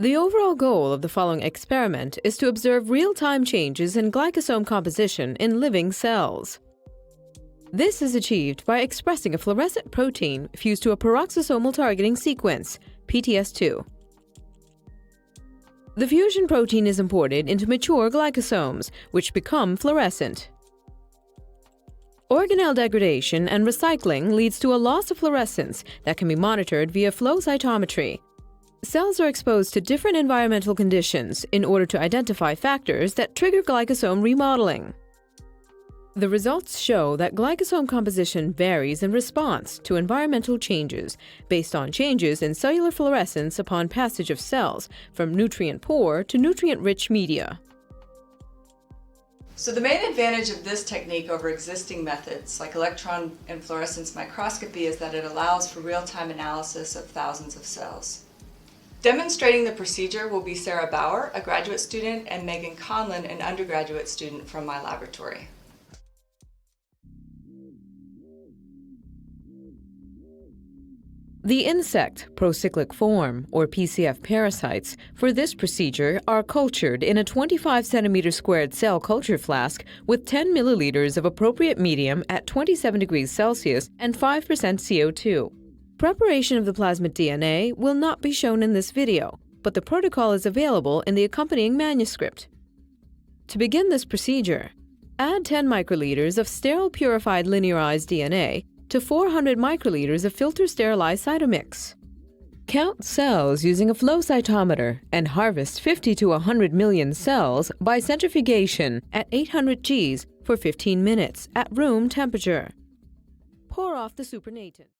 The overall goal of the following experiment is to observe real-time changes in glycosome composition in living cells. This is achieved by expressing a fluorescent protein fused to a peroxisomal targeting sequence, PTS2. The fusion protein is imported into mature glycosomes, which become fluorescent. Organelle degradation and recycling leads to a loss of fluorescence that can be monitored via flow cytometry. Cells are exposed to different environmental conditions in order to identify factors that trigger glycosome remodeling. The results show that glycosome composition varies in response to environmental changes based on changes in cellular fluorescence upon passage of cells from nutrient-poor to nutrient-rich media. So the main advantage of this technique over existing methods like electron and fluorescence microscopy is that it allows for real-time analysis of thousands of cells. Demonstrating the procedure will be Sarah Bauer, a graduate student, and Meghan Conlon, an undergraduate student from my laboratory. The insect procyclic form, or PCF parasites, for this procedure are cultured in a 25 centimeter squared cell culture flask with 10 milliliters of appropriate medium at 27 degrees Celsius and 5% CO2. Preparation of the plasmid DNA will not be shown in this video, but the protocol is available in the accompanying manuscript. To begin this procedure, add 10 microliters of sterile purified linearized DNA to 400 microliters of filter-sterilized cytomix. Count cells using a flow cytometer and harvest 50 to 100 million cells by centrifugation at 800 Gs for 15 minutes at room temperature. Pour off the supernatant.